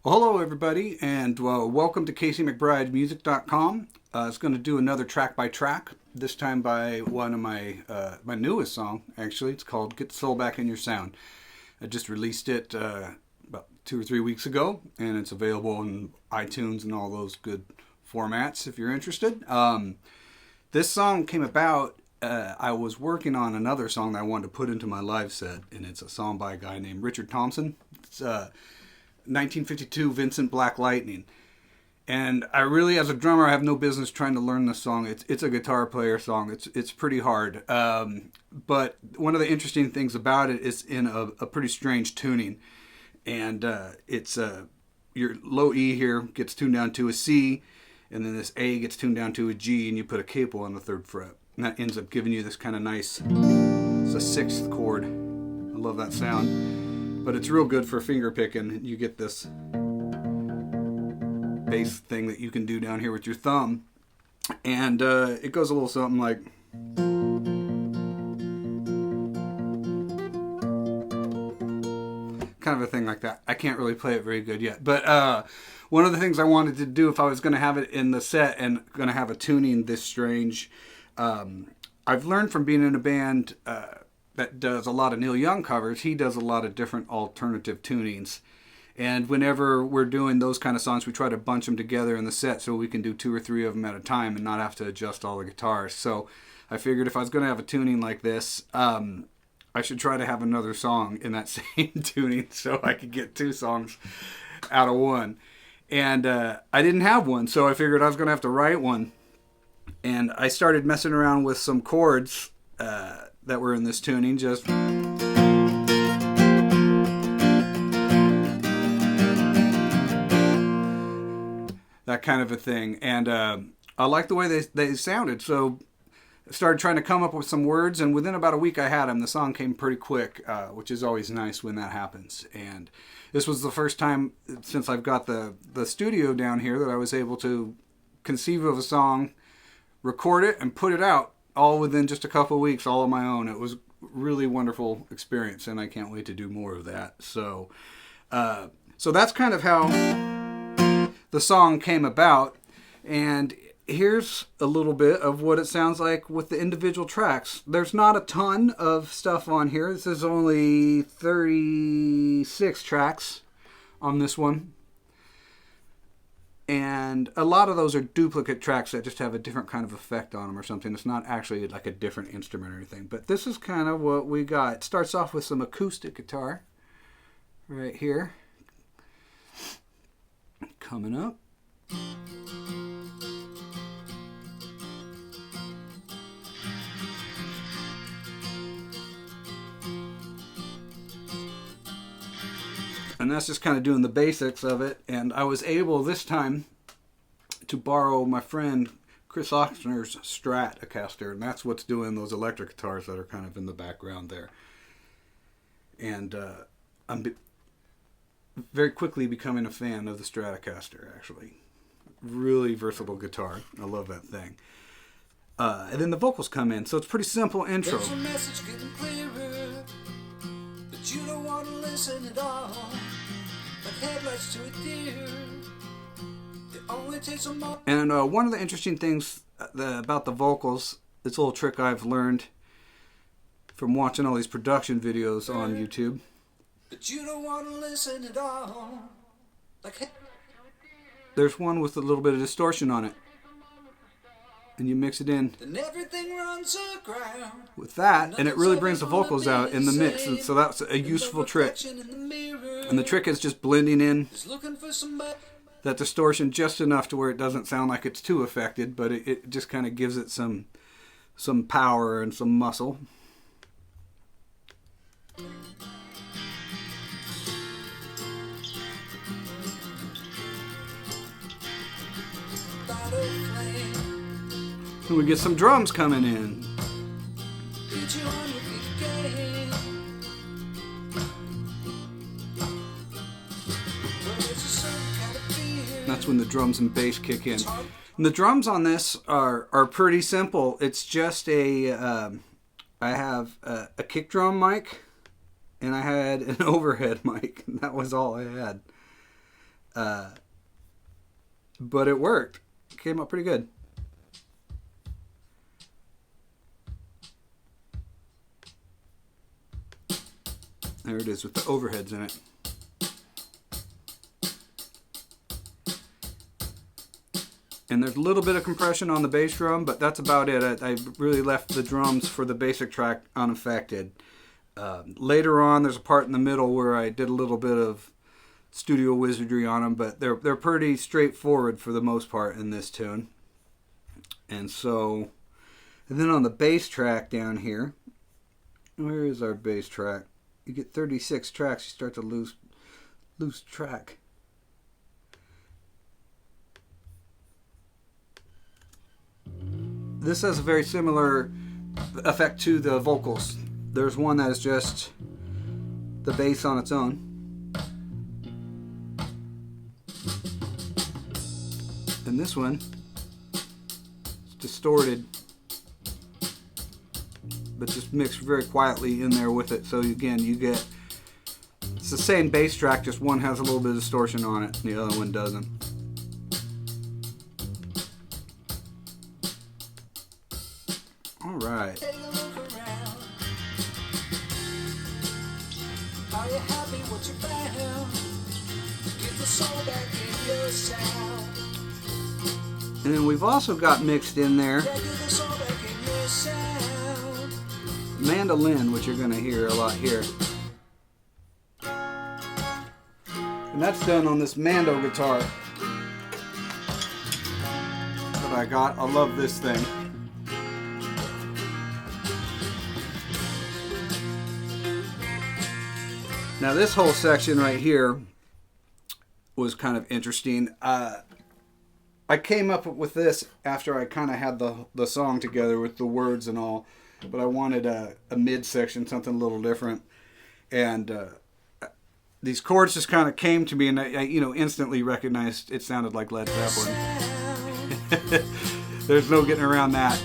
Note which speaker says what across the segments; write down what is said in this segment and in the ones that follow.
Speaker 1: Well, hello, everybody, and welcome to CaseyMcBrideMusic.com. It's going to do another track by track, this time by one of my newest song, actually. It's called Get the Soul Back in Your Sound. I just released it about 2 or 3 weeks ago, and it's available on iTunes and all those good formats if you're interested. This song came about, I was working on another song that I wanted to put into my live set, and it's a song by a guy named Richard Thompson. It's 1952 Vincent Black Lightning. And I really, as a drummer, I have no business trying to learn this song. It's a guitar player song. It's pretty hard. But one of the interesting things about it is in a pretty strange tuning. And it's your low E here gets tuned down to a C, and then this A gets tuned down to a G, and you put a capo on the third fret. And that ends up giving you this kind of nice, it's a sixth chord. I love that sound. But it's real good for finger picking. You get this bass thing that you can do down here with your thumb. And it goes a little something like... kind of a thing like that. I can't really play it very good yet. But one of the things I wanted to do if I was going to have it in the set and going to have a tuning this strange, I've learned from being in a band... that does a lot of Neil Young covers. He does a lot of different alternative tunings. And whenever we're doing those kind of songs, we try to bunch them together in the set so we can do 2 or 3 of them at a time and not have to adjust all the guitars. So I figured if I was going to have a tuning like this, I should try to have another song in that same tuning so I could get 2 songs out of one. And I didn't have one, so I figured I was going to have to write one. And I started messing around with some chords that were in this tuning, just that kind of a thing. And I liked the way they sounded, so I started trying to come up with some words, and within about a week I had them. The song came pretty quick, which is always nice when that happens. And this was the first time since I've got the studio down here that I was able to conceive of a song, record it, and put it out all within just a couple of weeks, all on my own. It was a really wonderful experience, and I can't wait to do more of that. So that's kind of how the song came about. And here's a little bit of what it sounds like with the individual tracks. There's not a ton of stuff on here. This is only 36 tracks on this one. And a lot of those are duplicate tracks that just have a different kind of effect on them or something. It's not actually like a different instrument or anything. But this is kind of what we got. It starts off with some acoustic guitar right here. Coming up. And that's just kind of doing the basics of it. And I was able this time to borrow my friend Chris Ochsner's Stratocaster. And that's what's doing those electric guitars that are kind of in the background there. And I'm very quickly becoming a fan of the Stratocaster, actually. Really versatile guitar. I love that thing. And then the vocals come in. So it's a pretty simple intro.
Speaker 2: There's a message getting clearer, but you don't want to listen at all. Like headlights to a deer. It only takes a moment.
Speaker 1: And one of the interesting things about the vocals, this little trick I've learned from watching all these production videos on YouTube.
Speaker 2: But you don't want to listen at all. Like
Speaker 1: there's one with a little bit of distortion on it. And you mix it in
Speaker 2: then everything runs aground
Speaker 1: with that, and it really brings the vocals out in the mix. And so that's a useful trick. And the trick is just blending in that distortion just enough to where it doesn't sound like it's too affected, but it just kind of gives it some power and some muscle. And we get some drums coming in. That's when the drums and bass kick in. And the drums on this are pretty simple. It's just I have a kick drum mic, and I had an overhead mic. And that was all I had. But it worked. It came out pretty good. There it is with the overheads in it. And there's a little bit of compression on the bass drum, but that's about it. I really left the drums for the basic track unaffected. Later on, there's a part in the middle where I did a little bit of studio wizardry on them, but they're pretty straightforward for the most part in this tune. And then on the bass track down here, where is our bass track? You get 36 tracks, you start to lose track. This has a very similar effect to the vocals. There's one that is just the bass on its own. And this one is distorted, but just mixed very quietly in there with it. So again, you get, it's the same bass track, just one has a little bit of distortion on it, and the other one doesn't. All right.
Speaker 2: Take a look around. Are you happy what you found? Get the soul back in your sound.
Speaker 1: And then we've also got mixed in there
Speaker 2: Yeah, get the soul back in your sound.
Speaker 1: mandolin, which you're going to hear a lot here. And that's done on this Mando guitar that I got. I love this thing. Now this whole section right here was kind of interesting. I came up with this after I kind of had the song together with the words and all, but I wanted a mid-section, something a little different. And these chords just kind of came to me, and I instantly recognized it sounded like Led Zeppelin. There's no getting around that.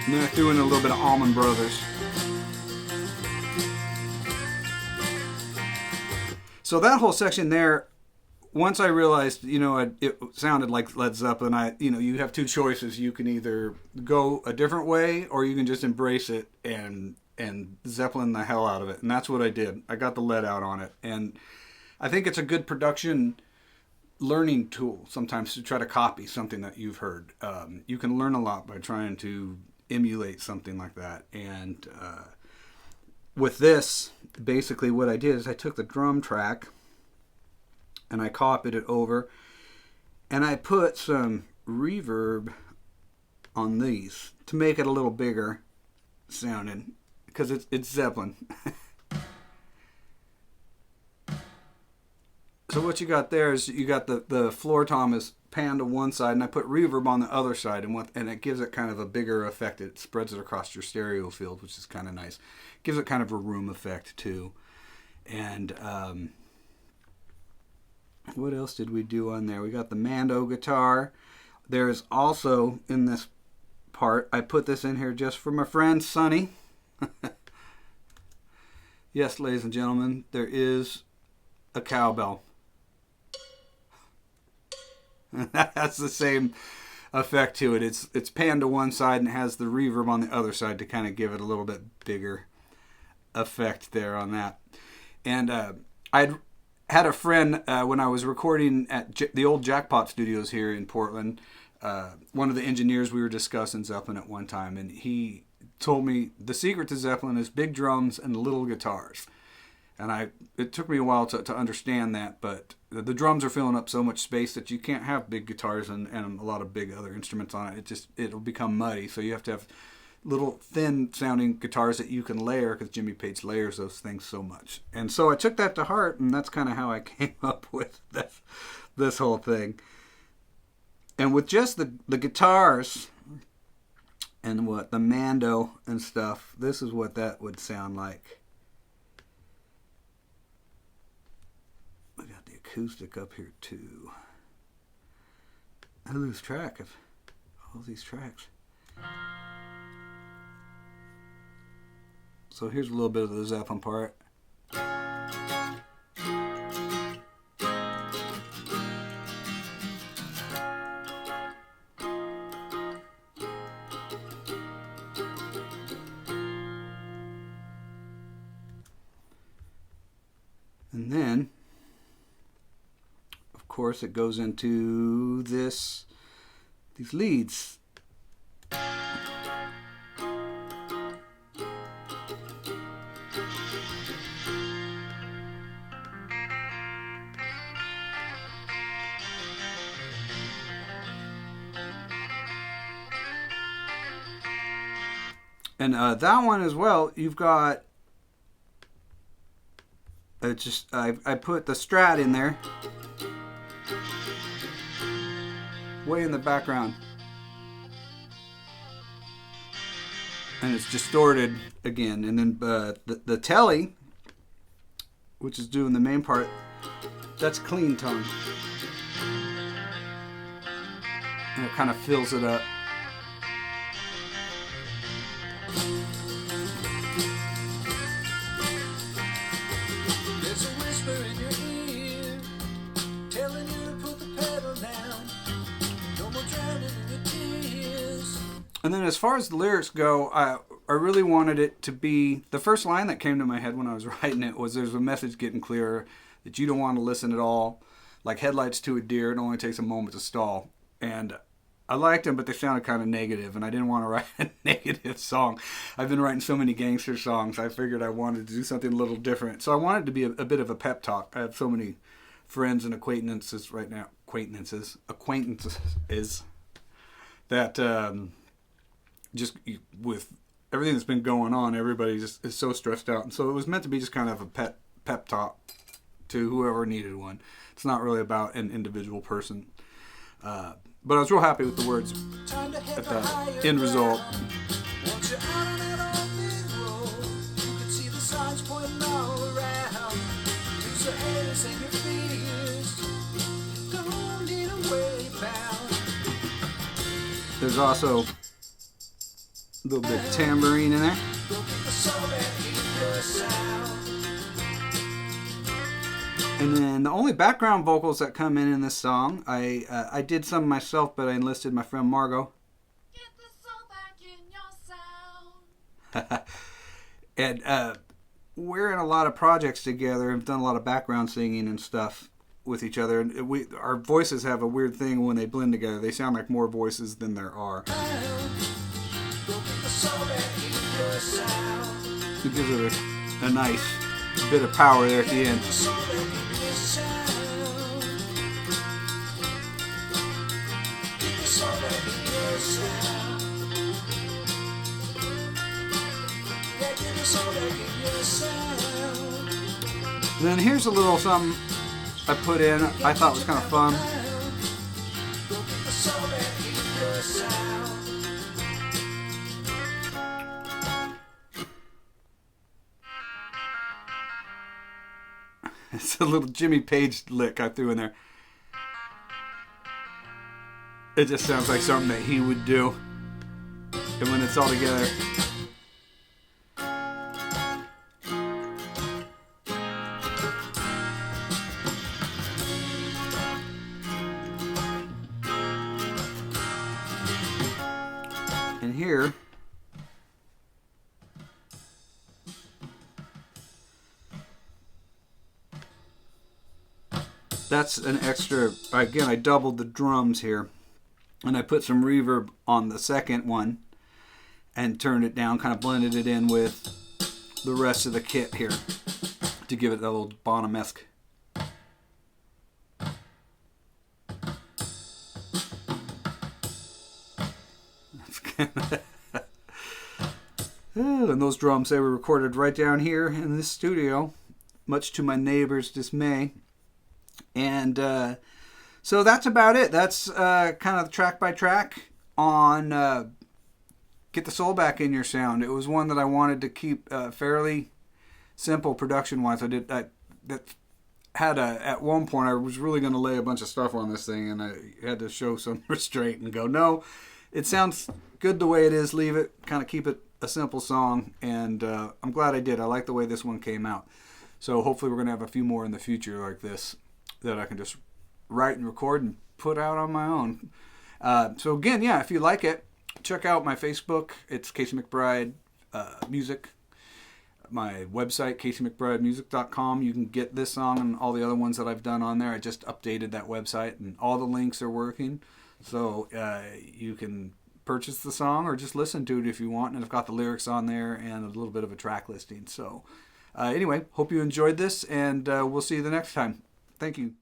Speaker 1: And then I threw in a little bit of Allman Brothers. So that whole section there, once I realized, it sounded like Led Zeppelin, you have two choices. You can either go a different way, or you can just embrace it and Zeppelin the hell out of it. And that's what I did. I got the lead out on it. And I think it's a good production learning tool sometimes to try to copy something that you've heard. You can learn a lot by trying to emulate something like that. And with this, basically what I did is I took the drum track and I copied it over, and I put some reverb on these to make it a little bigger sounding, because it's Zeppelin. So what you got there is you got the floor tom is panned to one side, and I put reverb on the other side, and it gives it kind of a bigger effect. It spreads it across your stereo field, which is kind of nice. Gives it kind of a room effect too. And what else did we do on there? We got the Mando guitar. There's also in this part, I put this in here just for my friend Sonny. Yes, ladies and gentlemen, there is a cowbell. That's the same effect to it. It's panned to one side and has the reverb on the other side to kind of give it a little bit bigger effect there on that. And I'd had a friend when I was recording at the old Jackpot Studios here in Portland. One of the engineers, we were discussing Zeppelin at one time, and he told me the secret to Zeppelin is big drums and little guitars. And it took me a while to understand that, but the drums are filling up so much space that you can't have big guitars and a lot of big other instruments on it. It'll become muddy. So you have to have little thin sounding guitars that you can layer, because Jimmy Page layers those things so much. And so I took that to heart, and that's kind of how I came up with this whole thing. And with just the guitars and the Mando and stuff, this is what that would sound like. acoustic up here too. I lose track of all these tracks. So here's a little bit of the Zeppelin part. And then, of course, it goes into these leads. And that one as well, you've got, I put the Strat in there, way in the background. And it's distorted again. And then the Telly, which is doing the main part, that's clean tone. And it kind of fills it up.
Speaker 2: There's a whisper in your ear, telling you to put the pedal down. No more drowning in your tears.
Speaker 1: And then as far as the lyrics go, I really wanted it to be, the first line that came to my head when I was writing it was, there's a message getting clearer, that you don't want to listen at all. Like headlights to a deer, it only takes a moment to stall. And I liked them, but they sounded kind of negative, and I didn't want to write a negative song. I've been writing so many gangster songs, I figured I wanted to do something a little different. So I wanted it to be a bit of a pep talk. I have so many friends and acquaintances right now, acquaintances, that just with everything that's been going on, everybody just is so stressed out. And so it was meant to be just kind of a pep talk to whoever needed one. It's not really about an individual person. But I was real happy with the words at the end result.
Speaker 2: Once you're out on that old big road, you can see the signs pointing all around. Lose your haters and your fears. Don't need a way bound.
Speaker 1: There's also a little bit of tambourine in there.
Speaker 2: Go get the soul that keep your sound.
Speaker 1: And then the only background vocals that come in this song, I did some myself, but I enlisted my friend Margot.
Speaker 3: Get the soul back in your sound.
Speaker 1: And we're in a lot of projects together and done a lot of background singing and stuff with each other. And our voices have a weird thing when they blend together. They sound like more voices than there are.
Speaker 2: Go get the soul that keep your sound.
Speaker 1: It gives it a nice bit of power there at the end.
Speaker 2: The soul that keep your sound. Get the soul that keep your sound. Yeah, get the soul that keep your sound.
Speaker 1: And then here's a little something I put in I thought was kind of fun.
Speaker 2: Go get the soul that keep your sound.
Speaker 1: It's a little Jimmy Page lick I threw in there. It just sounds like something that he would do. And when it's all together. And here, that's an extra, again, I doubled the drums here. And I put some reverb on the second one and turned it down, kind of blended it in with the rest of the kit here to give it a little Bonham-esque. And those drums, they were recorded right down here in this studio, much to my neighbor's dismay. And so that's about it. That's kind of track by track on Get the Soul Back in Your Sound. It was one that I wanted to keep fairly simple production-wise. at one point I was really going to lay a bunch of stuff on this thing, and I had to show some restraint and go, no, it sounds good the way it is. Leave it, kind of keep it a simple song, and I'm glad I did. I like the way this one came out. So hopefully we're going to have a few more in the future like this that I can just write and record and put out on my own. So again, yeah, if you like it, check out my Facebook. It's Casey McBride Music. My website, CaseyMcBrideMusic.com. You can get this song and all the other ones that I've done on there. I just updated that website, and all the links are working. So you can purchase the song or just listen to it if you want. And I've got the lyrics on there and a little bit of a track listing. So anyway, hope you enjoyed this, and we'll see you the next time. Thank you.